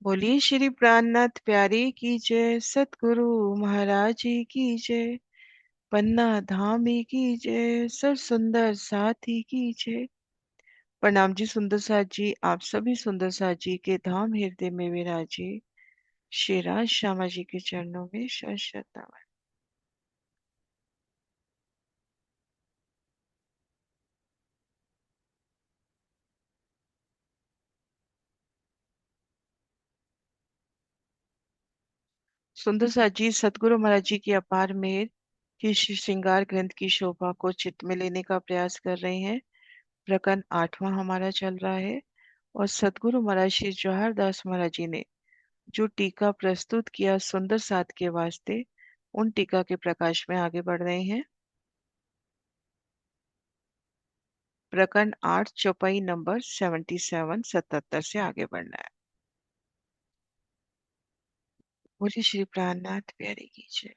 बोलिए श्री प्राणनाथ प्यारे की जय, सतगुरु महाराज जी की जय, पन्ना धामी की जय, सब सुंदर साथी की जय। प्रणाम जी सुंदर साथ जी, आप सभी सुंदर साथ जी के धाम हृदय में विराजे श्री राज श्यामा जी के चरणों में शत शत नमन। सुंदर साथ जी सतगुरु महाराज जी की अपार मेहर की श्री श्रृंगार ग्रंथ की शोभा को चित्त में लेने का प्रयास कर रहे हैं। प्रकरण 8वां हमारा चल रहा है और सतगुरु महाराज श्री जवाहर दास महाराज जी ने जो टीका प्रस्तुत किया सुंदर साथ के वास्ते, उन टीका के प्रकाश में आगे बढ़ रहे हैं। प्रकरण 8 चौपाई नंबर 77 से आगे बढ़ना है। बोलिए श्री प्राणनाथ प्यारे की जय।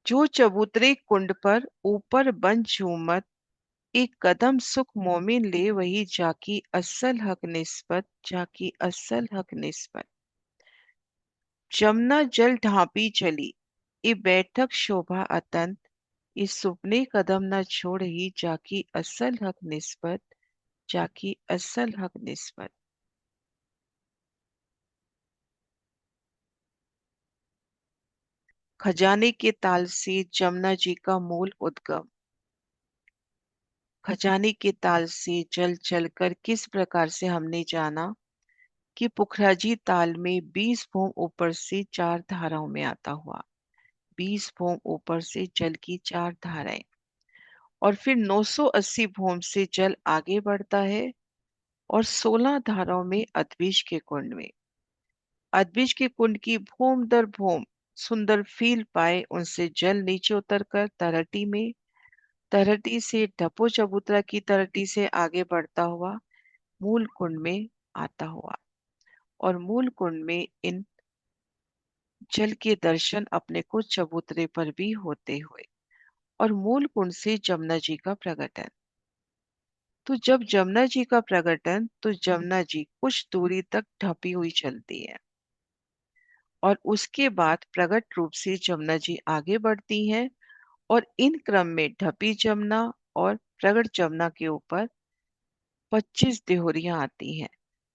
जो चबूतरे कुंड पर ऊपर बन झूमत, एक कदम सुख मोमिन ले वही जाकी असल हक निस्बत, जाकी असल हक निस्बत। जमुना जल ढांपी चली, ये बैठक शोभा अतंत, इस सुपने कदम न छोड़ ही जाकी असल हक निस्बत, जाकी असल हक निस्बत। खजाने के ताल से जमुना जी का मूल उद्गम। खजाने के ताल से जल चलकर किस प्रकार से हमने जाना कि पुखराजी ताल में 20 भोम ऊपर से 4 धाराओं में आता हुआ, 20 भोम ऊपर से जल की 4 धाराएं, और फिर 980 भोम से जल आगे बढ़ता है और 16 धाराओं में अदबिश के कुंड में। अदबिश के कुंड की भूम दर भूम सुंदर फील पाए, उनसे जल नीचे उतरकर तरहटी में, तरहटी से ढपो चबूतरा की तरहटी से आगे बढ़ता हुआ मूल कुंड में आता हुआ, और मूल कुंड में इन जल के दर्शन अपने को चबूतरे पर भी होते हुए, और मूल कुंड से जमुना जी का प्रकटन। तो जब जमुना जी का प्रकटन, तो जमुना जी कुछ दूरी तक ढपी हुई चलती है, और उसके बाद प्रकट रूप से जमुना जी आगे बढ़ती हैं, और इन क्रम में ढपी जमुना और प्रकट जमुना के ऊपर 25 देहोरियां आती हैं।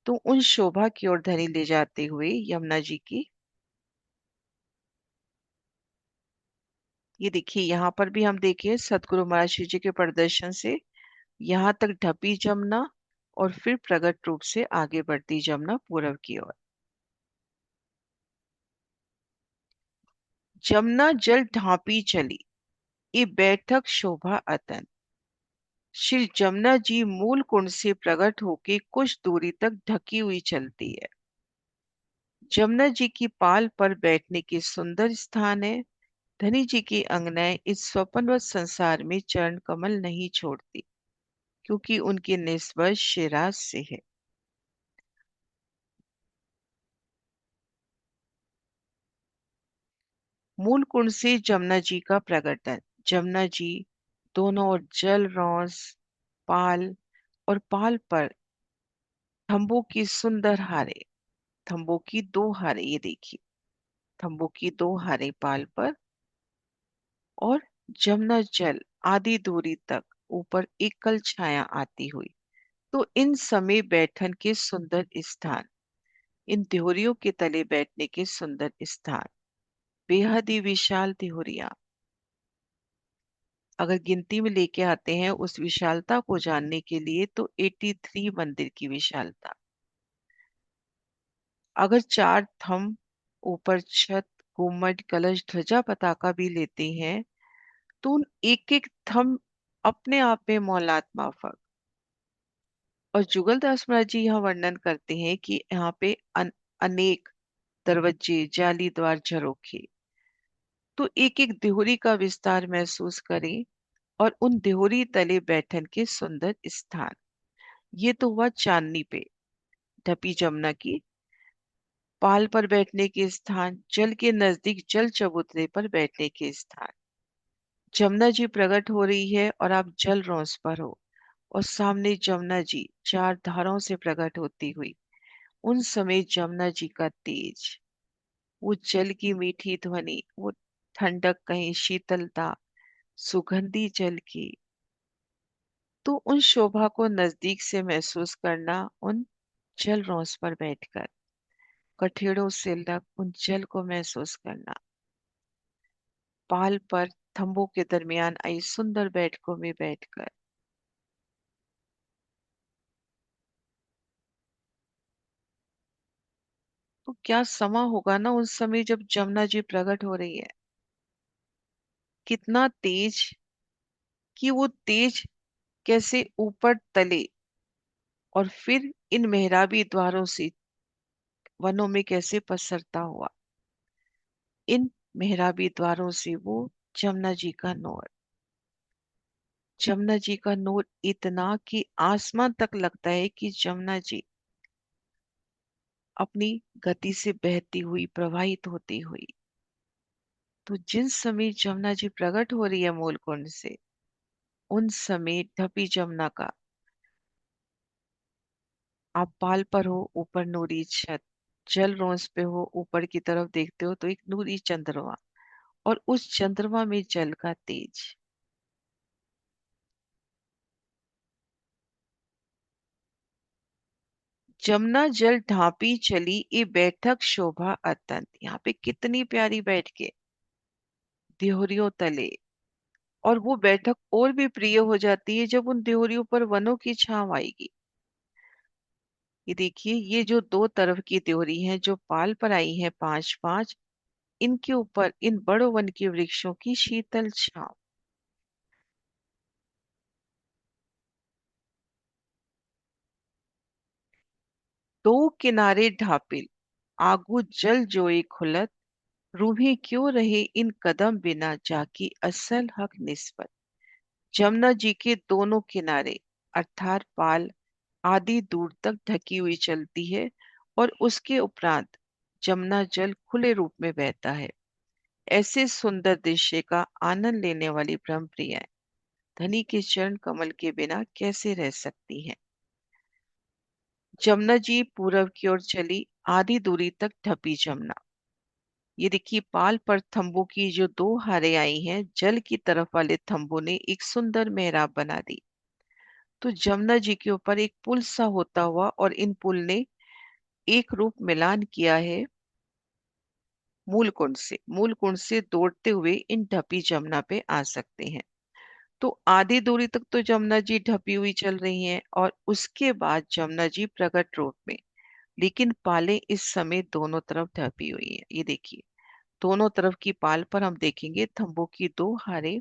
तो उन शोभा की ओर धनी ले जाते हुए यमुना जी की, ये देखिए यहाँ पर भी हम देखिए सतगुरु महाराज श्री जी के प्रदर्शन से यहाँ तक ढपी जमुना और फिर प्रकट रूप से आगे बढ़ती जमुना पूर्व की ओर। जमुना जल ढांपी चली, ये बैठक शोभा अतन। श्री जमुना जी मूल कुंड से प्रकट होके कुछ दूरी तक ढकी हुई चलती है। जमुना जी की पाल पर बैठने के सुंदर स्थान है। धनी जी की अंगनाएं इस स्वप्नवत संसार में चरण कमल नहीं छोड़ती, क्योंकि उनकी निस्बत शिराज से है। मूल कुंड से जमुना जी का प्रकटन। जमुना जी दोनों ओर जल रौस, पाल और पाल पर थंबों की सुंदर हारे, थंबों की 2 हारे, ये देखिए थंबों की 2 हारे पाल पर, और जमुना जल आधी दूरी तक ऊपर एकल छाया आती हुई। तो इन समय बैठन के सुंदर स्थान, इन देहरियों के तले बैठने के सुंदर स्थान, बेहद ही विशाल देहरिया। अगर गिनती में लेके आते हैं उस विशालता को जानने के लिए, तो 83 मंदिर की विशालता। अगर 4 थंब ऊपर छत, गुम्मट, कलश, ध्वजा, पताका भी लेते हैं, तो उन एक एक थंब अपने आप में मौलात माफक। और जुगलदास महाराज जी यहाँ वर्णन करते हैं कि यहाँ पे अनेक दरवाजे, जाली द्वार, झरोखे, तो एक एक देहरी का विस्तार महसूस करें, और उन देहरी तले बैठन के सुंदर स्थान। ये तो हुआ चांदनी पे ढपी जमुना की पाल पर बैठने के स्थान, जल के नजदीक जल चबूतरे पर बैठने के स्थान। जमुना जी प्रकट हो रही है और आप जल रौस पर हो, और सामने जमुना जी 4 धाराओं से प्रकट होती हुई, उन समय जमुना जी का तेज, वो जल की मीठी ध्वनि, वो ठंडक कहीं शीतलता, सुगंधी जल की, तो उन शोभा को नजदीक से महसूस करना, उन जल रौंस पर बैठकर कठेड़ों से लग उन जल को महसूस करना, पाल पर थंबों के दरमियान आई सुंदर बैठकों में बैठकर, तो क्या समा होगा ना उस समय जब जमुना जी प्रकट हो रही है। कितना तेज, कि वो तेज कैसे ऊपर तले और फिर इन मेहराबी द्वारों से वनों में कैसे पसरता हुआ, इन मेहराबी द्वारों से वो जमुना जी का नूर, जमुना जी का नूर इतना कि आसमान तक लगता है कि जमुना जी अपनी गति से बहती हुई, प्रवाहित होती हुई, तो जिन समय जमुना जी प्रकट हो रही है मूल कुंड से, उन समय ढपी जमुना का, आप पाल पर हो, ऊपर नूरी छत, जल रोंस पे हो, ऊपर की तरफ देखते हो तो एक नूरी चंद्रमा, और उस चंद्रमा में जल का तेज। जमुना जल ढांपी चली ये बैठक शोभा अत्यंत, यहाँ पे कितनी प्यारी बैठ के देहरियों तले, और वो बैठक और भी प्रिय हो जाती है जब उन देहरियों पर वनों की छांव आएगी। ये देखिए, ये जो दो तरफ की त्योरी है जो पाल पर आई है पांच पांच, इनके ऊपर इन बड़ों वन के वृक्षों की शीतल छांव। दो किनारे ढापिल, आगू जल जोई खुलत, रूहे क्यों रहे इन कदम बिना जाकी असल हक निस्बत। जमुना जी के दोनों किनारे अर्थात पाल आधी दूर तक ढकी हुई चलती है, और उसके उपरांत जमुना जल खुले रूप में बहता है। ऐसे सुंदर दृश्य का आनंद लेने वाली ब्रह्म प्रियाएं धनी के चरण कमल के बिना कैसे रह सकती हैं। जमुना जी पूरब की ओर चली, आधी दूरी तक ढपी जमुना। ये देखिए, पाल पर थंबों की जो दो हारें आई हैं, जल की तरफ वाले थंबों ने एक सुंदर मेहराब बना दी। तो जमुना जी के ऊपर एक पुल सा होता हुआ, और इन पुल ने एक रूप मिलान किया है मूल कुंड से दौड़ते हुए इन ढपी जमुना पे आ सकते हैं। तो आधी दूरी तक तो जमुना जी ढपी हुई चल रही हैं, और उसके बाद जमुना जी प्रकट रूप में, लेकिन पाले इस समय दोनों तरफ ढपी हुई है। ये देखिए, दोनों तरफ की पाल पर हम देखेंगे थंबों की दो हारे,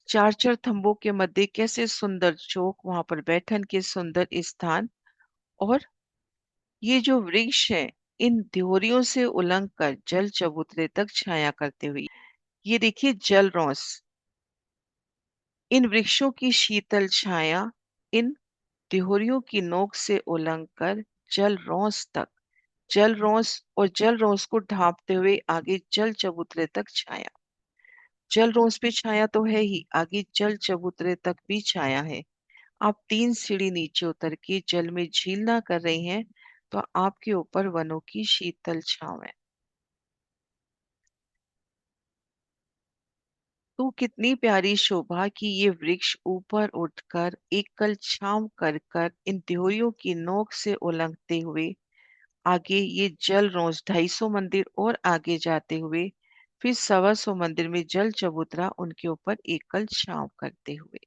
चार चार थंबों के मध्य कैसे सुंदर चौक, वहां पर बैठन के सुंदर स्थान, और ये जो वृक्ष है इन द्योरियों से उलंघ कर जल चबूतरे तक छाया करते हुए, ये देखिए जल रौंस, इन वृक्षों की शीतल छाया इन तिहोरियों की नोक से उलंघ कर जल रौंस तक, जल रौंस और जल रौंस को ढांपते हुए आगे जल चबूतरे तक छाया। जल रौंस पे छाया तो है ही, आगे जल चबूतरे तक भी छाया है। आप 3 सीढ़ी नीचे उतर के जल में झीलना कर रही हैं, तो आपके ऊपर वनों की शीतल छांव है। तो कितनी प्यारी शोभा कि ये वृक्ष ऊपर उठकर एकल छांव कर कर इन त्योरियों की नोक से उलंघते हुए आगे ये जल रोज 250 मंदिर और आगे जाते हुए फिर 125 मंदिर में जल चबूतरा उनके ऊपर एकल छांव करते हुए,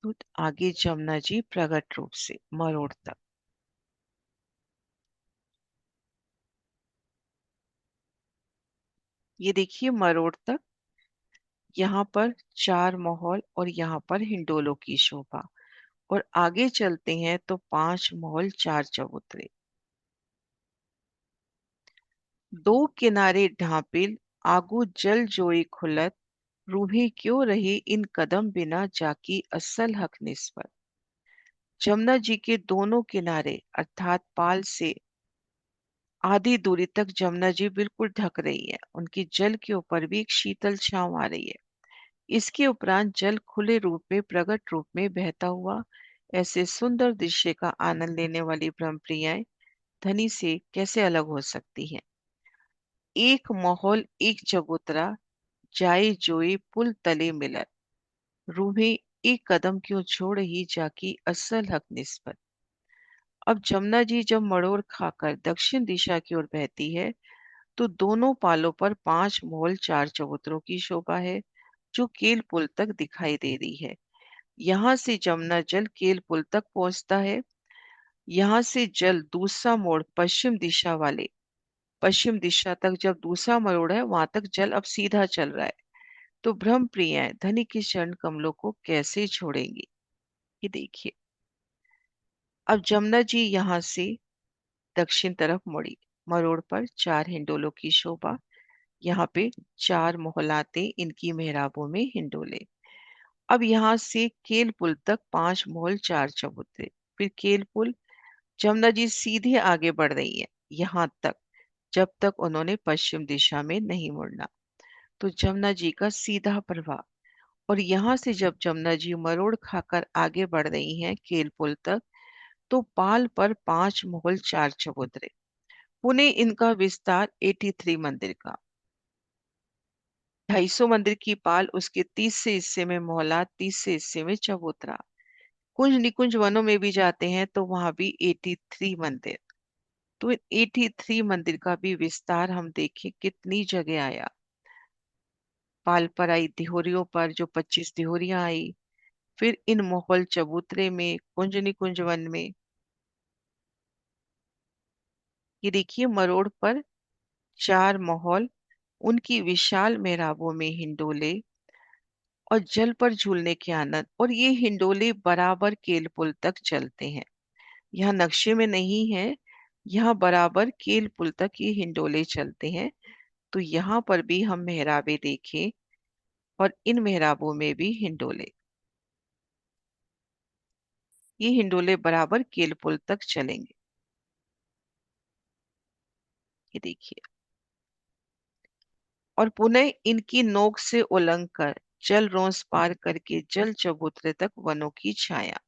तो आगे जमुना जी प्रगट रूप से मरोड़ तक। ये देखिए मरोड़ तक, यहाँ पर 4 महल और यहाँ पर हिंडोलों की शोभा, और आगे चलते हैं तो 5 महल 4 चबूतरे, दो किनारे ढांपिल, आगू जल जोई खुलत, रूहे क्यों रहे इन कदम बिना जाकी असल हक निस्बत। जमुना जी के दोनों किनारे अर्थात पाल से आधी दूरी तक जमुना जी बिल्कुल ढक रही है, उनकी जल के ऊपर भी एक शीतल छांव आ रही है। इसके उपरांत जल खुले रूप में प्रकट रूप में बहता हुआ ऐसे सुंदर दृश्य का आनंद लेने वाली ब्रह्मप्रियाएं धनी से कैसे अलग हो सकती हैं? एक माहौल एक चबूतरा, जाए जोई पुल तले मिलन, रूहें एक कदम क्यों छोड़ ही जाकी असल हक निस्बत। अब जमुना जी जब मड़ोर खाकर दक्षिण दिशा की ओर बहती है, तो दोनों पालों पर 5 महल 4 चबूतरों की शोभा है, जो केल पुल तक दिखाई दे रही है। यहाँ से जमुना जल केल पुल तक पहुंचता है। यहाँ से जल दूसरा मोड़ पश्चिम दिशा तक जब दूसरा मोड़ है, वहां तक जल अब सीधा चल रहा है। तो ब्रह्म प्रियाएं धनी के चरण कमलों को कैसे छोड़ेंगी? ये देखिए। अब जमुना जी यहाँ से दक्षिण तरफ मुड़ी, मरोड़ पर 4 हिंडोलों की शोभा। यहाँ पे 4 मोहलाते, इनकी मेहराबों में हिंडोले। अब यहाँ से केल पुल तक 5 मोहल 4 चबूतरे। फिर केल पुल, जमुना जी सीधे आगे बढ़ रही है यहाँ तक, जब तक उन्होंने पश्चिम दिशा में नहीं मुड़ना। तो जमुना जी का सीधा प्रवाह। और यहाँ से जब जमुना जी मरोड़ खाकर आगे बढ़ रही हैं केल पुल तक, तो पाल पर 5 मुगल 4 चबूतरे। पुणे इनका विस्तार 83 मंदिर का। 250 मंदिर की पाल, उसके 30 से हिस्से में मोहल्ला, 30 से हिस्से में चबूतरा। कुंज निकुंज वनों में भी जाते हैं तो वहां भी 83 मंदिर। तो इन 83 मंदिर का भी विस्तार हम देखें कितनी जगह आया। पाल पर आई दिहोरियों पर जो 25 दिहोरियां आई, फिर इन मुगल चबूतरे में, कुंज निकुंज वन में। ये देखिए मरोड़ पर 4 महल, उनकी विशाल मेहराबों में हिंडोले और जल पर झूलने के आनंद। और ये हिंडोले बराबर केल पुल तक चलते हैं। यहाँ नक्शे में नहीं है, यहाँ बराबर केल पुल तक ये हिंडोले चलते हैं। तो यहाँ पर भी हम मेहराबें देखें, और इन मेहराबों में भी हिंडोले। ये हिंडोले बराबर केल पुल तक चलेंगे। ये देखिए। और पुनः इनकी नोक से उलंग कर जल रोंस पार करके जल चबूतरे तक वनों की छाया,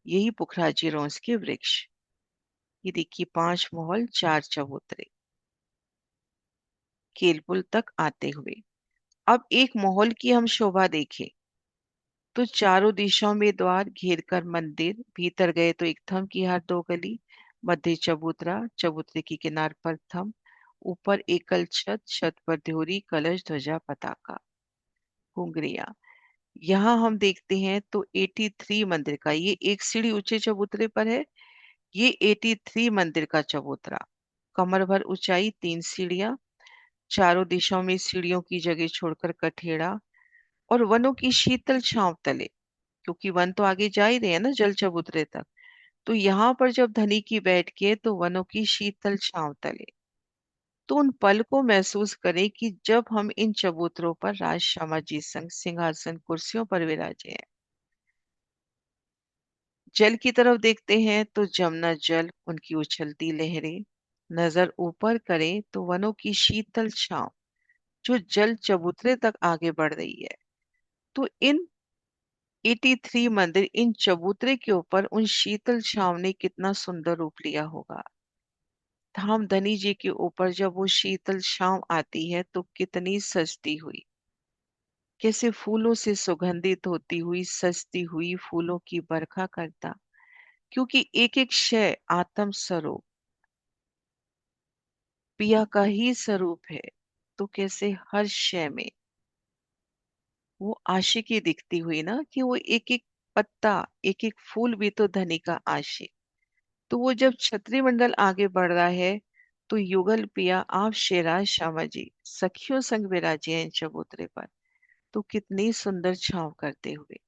यही पुखराजी रोंस के वृक्ष। ये देखिए 5 महल 4 चबूतरे केलपुल तक आते हुए। अब एक महल की हम शोभा देखें, तो चारों दिशाओं में द्वार घेर कर मंदिर, भीतर गए तो एक थम की हाथ 2 गली, मध्य चबूतरा, चबूतरे की किनार पर थम, ऊपर एकल छत, छत पर देहरी कलश ध्वजा पताका घुंगरिया। यहाँ हम देखते हैं तो 83 मंदिर का, ये एक सीढ़ी ऊंचे चबूतरे पर है। ये 83 मंदिर का चबूतरा, कमर भर ऊंचाई, 3 सीढ़ियां, चारों दिशाओं में सीढ़ियों की जगह छोड़कर कठेड़ा, और वनों की शीतल छांव तले, क्योंकि वन तो आगे जा ही रहे हैं ना जल चबूतरे तक। तो यहाँ पर जब धनी की बैठ के, तो वनों की शीतल छांव तले। तो उन पल को महसूस करें कि जब हम इन चबूतरों पर राजश्यामा जी संग सिंहासन कुर्सियों पर विराजे हैं। जल की तरफ देखते हैं तो जमुना जल, उनकी उछलती लहरें। नजर ऊपर करें तो वनों की शीतल छांव, जो जल चबूतरे तक आगे बढ़ रही है। तो इन 83 मंदिर, इन चबूतरे के ऊपर उन शीतल छांव ने कितना सुंदर रूप लिया होगा। धाम धनी जी के ऊपर जब वो शीतल छांव आती है तो कितनी सजती हुई, कैसे फूलों से सुगंधित होती हुई, सजती हुई फूलों की बरखा करता। क्योंकि एक एक शय आत्म स्वरूप पिया का ही स्वरूप है। तो कैसे हर शय में वो आशिकी दिखती हुई ना, कि वो एक एक पत्ता, एक एक फूल भी तो धनी का आशिक। तो वो जब छतरी मंडल आगे बढ़ रहा है, तो युगल पिया आप शेरा श्यामा जी सखियों संग विराजे हैं चबूतरे पर। तो कितनी सुंदर छांव करते हुए।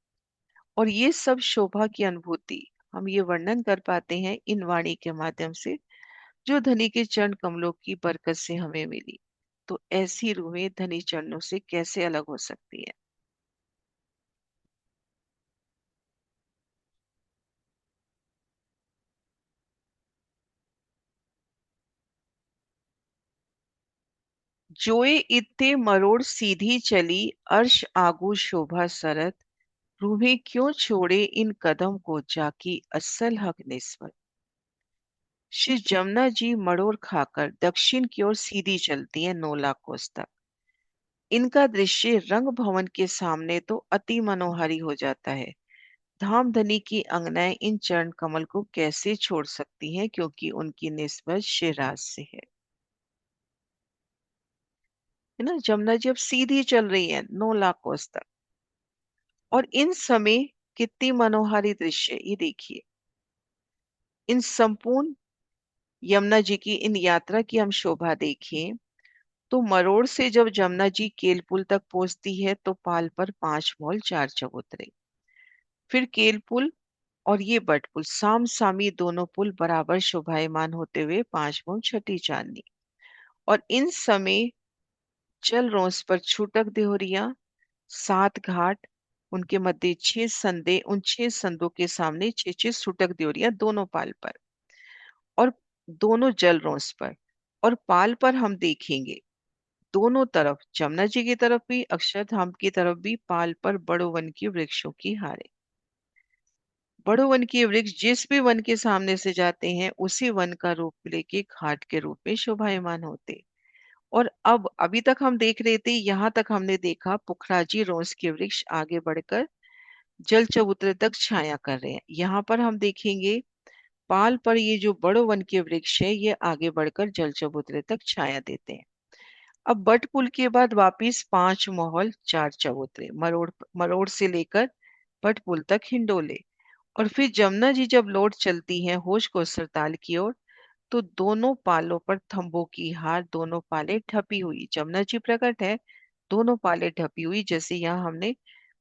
और ये सब शोभा की अनुभूति हम ये वर्णन कर पाते हैं इन वाणी के माध्यम से, जो धनी के चरण कमलों की बरकत से हमें मिली। तो ऐसी रूहें धनी चरणों से कैसे अलग हो सकती है? जोए इत्ते मरोड़ सीधी चली, अर्श आगू शोभा सरत, रूहें क्यों छोड़े इन कदम को जाकी असल हक निस्बत। श्री जमुना जी मड़ोर खाकर दक्षिण की ओर सीधी चलती है 9 लाख कोस तक। इनका दृश्य रंग भवन के सामने तो अति मनोहारी हो जाता है। धामधनी की अंगनाएं इन चरण कमल को कैसे छोड़ सकती हैं, क्योंकि उनकी निस्बत शिराज से है ना। जमुना जी अब सीधी चल रही है 9 लाख कोस तक, और इन समय कितनी मनोहारी दृश्य, ये देखिए। इन संपूर्ण यमुना जी की इन यात्रा की हम शोभा देखें तो मरोड़ से जब जमुना जी केलपुल तक पहुंचती है तो पाल पर 5 मौल 4 चबूतरे, फिर केलपुल और ये बटपुल साम सामी दोनों पुल बराबर शोभायमान होते हुए 5 मौल छठी चांदनी। और इन समय चल रोस पर छूटक देहोरिया 7 घाट, उनके मध्य 6 संदे, उन 6 संदों के सामने 6 6 छूटक देहोरिया दोनों पाल पर, और दोनों जल रोस पर। और पाल पर हम देखेंगे दोनों तरफ, जमुना जी की तरफ भी अक्षरधाम की तरफ भी, पाल पर बड़ो वन की वृक्षों की हारे। बड़ो वन के वृक्ष जिस भी वन के सामने से जाते हैं उसी वन का रूप लेके घाट के रूप में शोभायमान होते। और अब अभी तक हम देख रहे थे, यहाँ तक हमने देखा पुखराजी रोस के वृक्ष आगे बढ़कर जल चबूतरे तक छाया कर रहे हैं। यहाँ पर हम देखेंगे पाल पर ये जो बड़ो वन के वृक्ष है ये आगे बढ़कर जल चबूतरे तक छाया देते हैं। अब बट पुल के बाद वापिस 5 महल 4 चबूतरे, मरोड़ मरोड़ से लेकर बट पुल तक हिंडोले। और फिर जमुना जी जब लौट चलती हैं होश को सरताल की ओर तो दोनों पालों पर थंबों की हार, दोनों पाले ढपी हुई, जमुना जी प्रकट है, दोनों पाले ढपी हुई, जैसे यहाँ हमने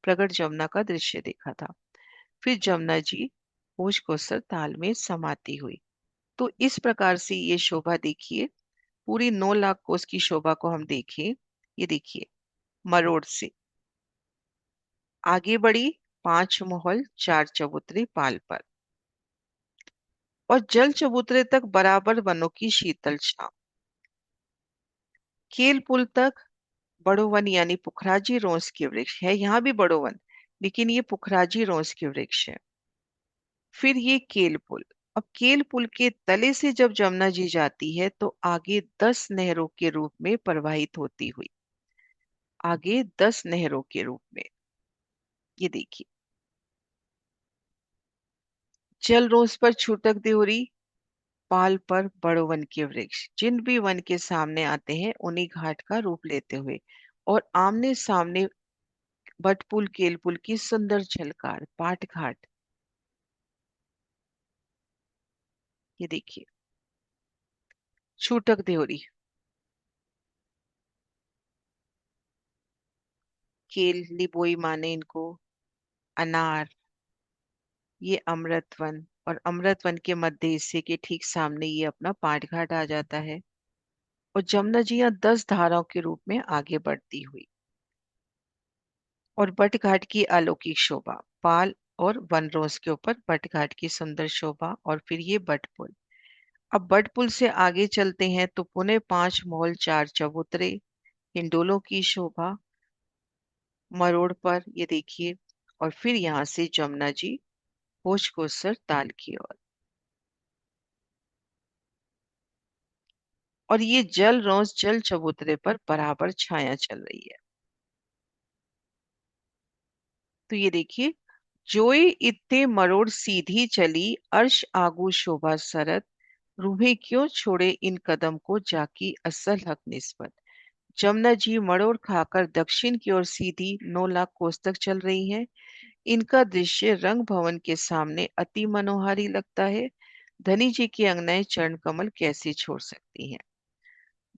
प्रकट जमुना का दृश्य देखा था। फिर जमुना जी होश को सरताल में समाती हुई। तो इस प्रकार से ये शोभा देखिए, पूरी 9 लाख कोस की शोभा को हम देखें। ये देखिए, मरोड़ से आगे बढ़ी 5 महल 4 चबूतरे पाल पर, और जल चबूतरे तक बराबर वनों की शीतल छांव। केल पुल तक बड़ो वन यानी पुखराजी रोंस के वृक्ष है, यहाँ भी बड़ो वन, लेकिन ये पुखराजी रोंस के वृक्ष है। फिर ये केल पुल, अब केल पुल के तले से जब जमुना जी जाती है तो आगे 10 नहरों के रूप में प्रवाहित होती हुई, आगे 10 नहरों के रूप में, ये देखिए। जल रोस पर छूटक देहुरी, पाल पर बड़ो वन के वृक्ष, जिन भी वन के सामने आते हैं उन्हीं घाट का रूप लेते हुए, और आमने सामने बटपुल केलपुल की सुंदर झलकार पाट घाट, ये देखिए। छूटक देहुरी, केल लिबोई माने इनको, अनार, ये अमृतवन, और अमृतवन के मध्य हिस्से के ठीक सामने ये अपना पाट घाट आ जाता है। और जमुना जी यहाँ 10 धाराओं के रूप में आगे बढ़ती हुई, और बट घाट की अलौकिक शोभा, पाल और वन रोज के ऊपर बट घाट की सुंदर शोभा। और फिर ये बट पुल, अब बट पुल से आगे चलते हैं तो पुणे 5 महल 4 चबूतरे, हिंडोलों की शोभा मरोड़ पर, ये देखिए। और फिर यहाँ से जमुना जी होश को सर ताल की ओर, और ये जल रोज जल चबूतरे पर बराबर छाया चल रही है। तो ये देखिए, जोई इत्ते मरोड़ सीधी चली, अर्श आगू शोभा सरत, रूहे क्यों छोड़े इन कदम को जाकी असल हक निस्बत। जमुना जी मरोड़ खाकर दक्षिण की ओर सीधी 9 लाख कोस तक चल रही हैं। इनका दृश्य रंग भवन के सामने अति मनोहारी लगता है। धनी जी की अंगनाएं चरण कमल कैसे छोड़ सकती हैं।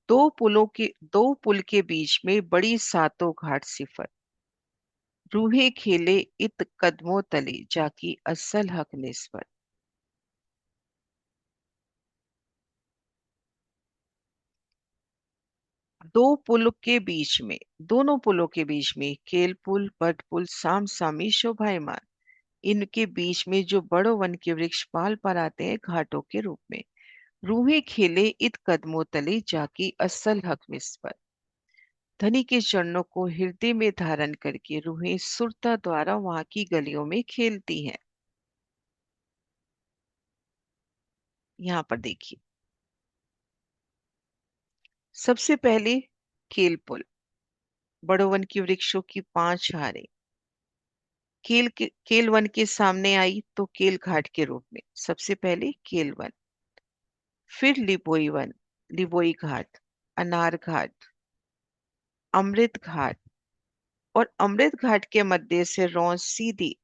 दो पुल के बीच में बड़ी सातों घाट सिफर, रूहे खेले इत कदमों तले जाकी असल हक निस्बत। दो पुल के बीच में, दोनों पुलों के बीच में केल पुल बट पुल साम सामी शोभायमान, इनके बीच में जो बड़ो वन के वृक्ष पाल पर आते हैं घाटों के रूप में। रूहे खेले इत कदमों तले जाकी असल हक निस्बत। धनी के चरणों को हृदय में धारण करके रूहें सुरता द्वारा वहां की गलियों में खेलती हैं। यहाँ पर देखिए, सबसे पहले केल पुल, बड़ो वन की वृक्षों की 5 हारें केल वन के सामने आई तो केल घाट के रूप में। सबसे पहले केल वन, फिर लिबोई वन, लिबोई घाट, अनार घाट, अमृत घाट, और अमृत घाट के मध्य से रौंद सीधी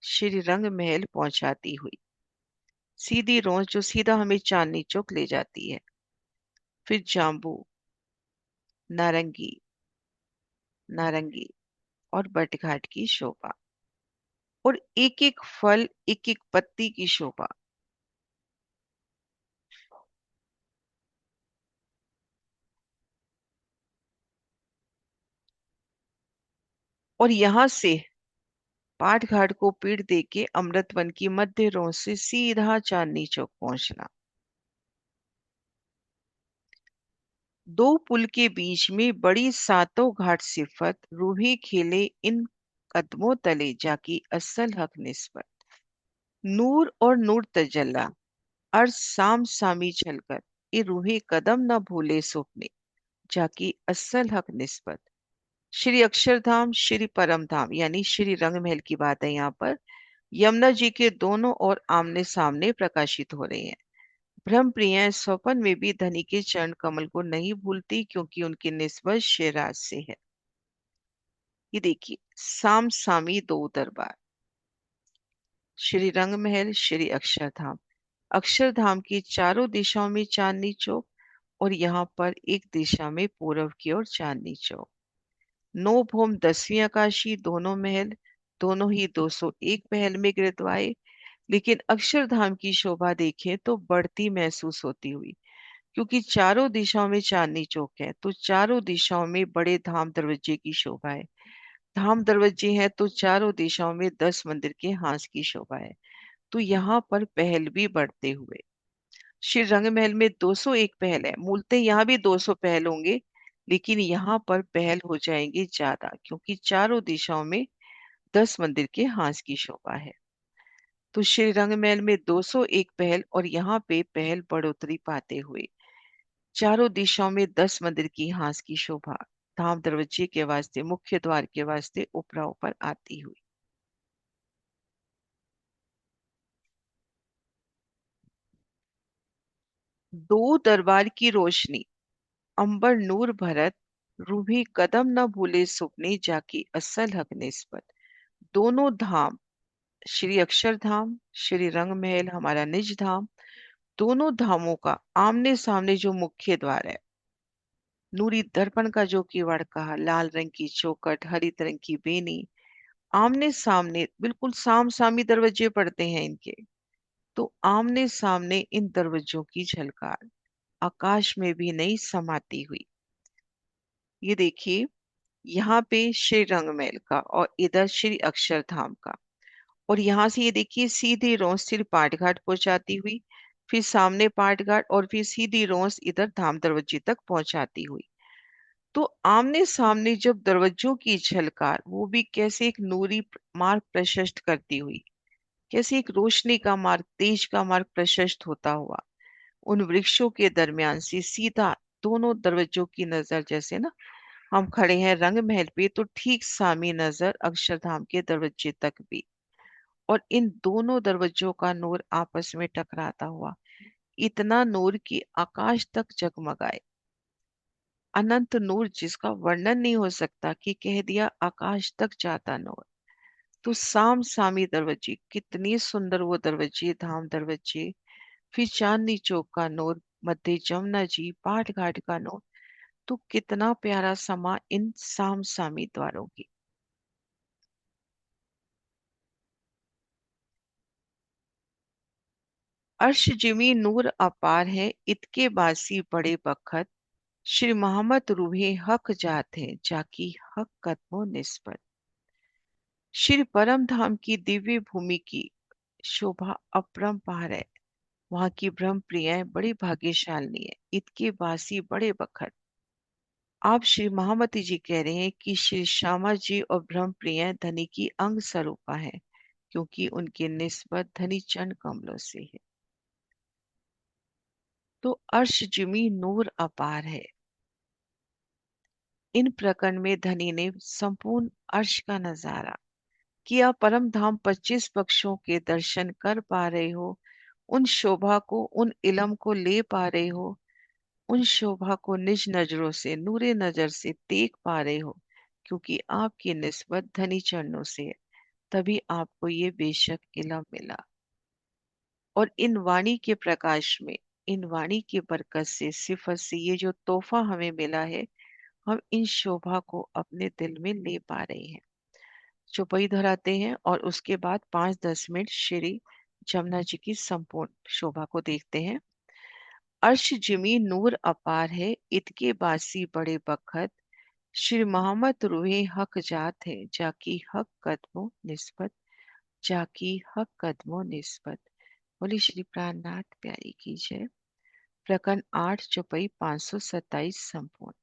श्री रंग महल पहुंचाती हुई, सीधी रौंद जो सीधा हमें चांदनी चौक ले जाती है। फिर जाम्बू, नारंगी, नारंगी और बटघाट की शोभा, और एक एक फल, एक एक पत्ती की शोभा। और यहां से पाट घाट को पीड़ दे के अमृत वन की मध्य रोड से सीधा चांदनी चौक पहुंचना। दो पुल के बीच में बड़ी सातों घाट सिफत रूही खेले इन कदमों तले जाकी असल हक निस्बत। नूर और नूर तजल्ला अर्ज साम सामी छलकर ये रूही कदम न भूले सुपने जाकी असल हक निस्बत। श्री अक्षरधाम, श्री परम धाम यानी श्री रंगमहल की बात है यहाँ पर, यमुना जी के दोनों ओर आमने सामने प्रकाशित हो रहे हैं। ब्रह्म प्रिया स्वपन में भी धनी के चरण कमल को नहीं भूलती क्योंकि उनकी निस्बत शेराज से है। ये देखिए, साम सामी दो दरबार, श्री रंगमहल, श्री अक्षरधाम। अक्षरधाम की चारों दिशाओं में चांदनी चौक, और यहाँ पर एक दिशा में पूर्व की ओर चांदनी चौक। नौ भौम 10वीं आकाशी, दोनों महल, दोनों ही 201 पहल में गिरदवाए। लेकिन अक्षरधाम की शोभा देखें तो बढ़ती महसूस होती हुई, क्योंकि चारों दिशाओं में चांदनी चौक है तो चारों दिशाओं में बड़े धाम दरवाजे की शोभा है। धाम दरवाजे हैं तो चारों दिशाओं में 10 मंदिर के हांस की शोभा है। तो यहाँ पर पहल भी बढ़ते हुए, श्री रंगमहल में 201 पहल है, मूलतः यहाँ भी 200 पहल होंगे, लेकिन यहाँ पर पहल हो जाएंगे ज्यादा क्योंकि चारों दिशाओं में 10 मंदिर के हांस की शोभा है। तो श्री रंगमहल में 201 पहल, और यहाँ पे पहल बढ़ोतरी पाते हुए चारों दिशाओं में 10 मंदिर की हांस की शोभा धाम दरवाजे के वास्ते, मुख्य द्वार के वास्ते ऊपरा ऊपर आती हुई। दो दरबार की रोशनी, अंबर नूर भरत, रूही कदम न भूले सुपने जाकी असल हक निस्बत। दोनों धाम, श्री अक्षरधाम, श्री रंगमहल हमारा निज धाम, दोनों धामों का आमने सामने जो मुख्य द्वार है, नूरी दर्पण का जो किवाड़ कहा, लाल रंग की चौखट, हरित रंग की बेनी, आमने सामने बिल्कुल साम सामी दरवाजे पड़ते हैं इनके। तो आमने सामने इन दरवाजों की झलकार आकाश में भी नहीं समाती हुई। ये देखिए, यहाँ पे श्री रंगमहल का और इधर श्री अक्षरधाम का, और यहाँ से ये देखिए सीधी रोंस सिर पाटघाट पहुंचाती हुई, फिर सामने पाटघाट, और फिर सीधी रोंस इधर धाम दरवाजे तक पहुंचाती हुई। तो आमने सामने जब दरवाजों की झलकार, वो भी कैसे एक नूरी मार्ग प्रशस्त करती हुई, कैसे एक रोशनी का मार्ग, तेज का मार्ग प्रशस्त होता हुआ उन वृक्षों के दरमियान से सीधा दोनों दरवाजों की नजर, जैसे ना हम खड़े हैं रंग महल पे तो ठीक सामी नजर अक्षरधाम के दरवाजे तक भी, और इन दोनों दरवाजों का नूर आपस में टकराता हुआ इतना नूर की आकाश तक जगमगाए, अनंत नूर जिसका वर्णन नहीं हो सकता, कि कह दिया आकाश तक जाता नूर। तो साम सामी दरवाजे, कितनी सुंदर वो दरवाजे, धाम दरवाजे, फिर चांदनी चौक का नूर, मध्य जमुना जी, पाठ घाट का नूर, तो कितना प्यारा समा इन साम सामी द्वारों की। अर्श जिमी नूर अपार है, इतके बासी बड़े बखत, श्री मोहम्मद रूहे हक जात है जाकी हक कदमों निस्बत। श्री परम धाम की दिव्य भूमि की शोभा अपरंपार है, वहां की ब्रह्म प्रियाएं बड़ी भाग्यशालिनी है, इतके बासी बड़े बखत, आप श्री महामती जी कह रहे हैं कि श्री श्यामा जी और ब्रह्म प्रिय धनी की अंग स्वरूपा है, क्योंकि उनकी निस्बत धनी चंद कमलों से है। तो अर्श जिमी नूर अपार है। इन प्रकरण में धनी ने संपूर्ण अर्श का नजारा किया। परम धाम 25 पक्षों के दर्शन कर पा रहे हो, उन शोभा को, उन इलम को ले पा रहे हो, उन शोभा को निज नजरों से, नूरे नजर से देख पा रहे हो, क्योंकि आपकी निस्बत धनी चरणों से है, तभी आपको ये बेशक इलम मिला। और इन वाणी के प्रकाश में, इन वाणी की बरकत से, सिफत से, ये जो तोहफा हमें मिला है, हम इन शोभा को अपने दिल में ले पा रहे हैं। चौपाई दोहराते हैं और उसके बाद 5-10 मिनट श्री जमुना जी की संपूर्ण शोभा को देखते हैं। अर्श जिमी नूर अपार है, इतके बासी बड़े बखत, श्री मोहम्मद रूहे हक जात है, जाकी हक कदमों निस्बत, जाकी हक कदमों निस्बत। बोली श्री प्राणनाथ प्यारी की जय। प्रकरण 8 चौपाई 527 संपूर्ण।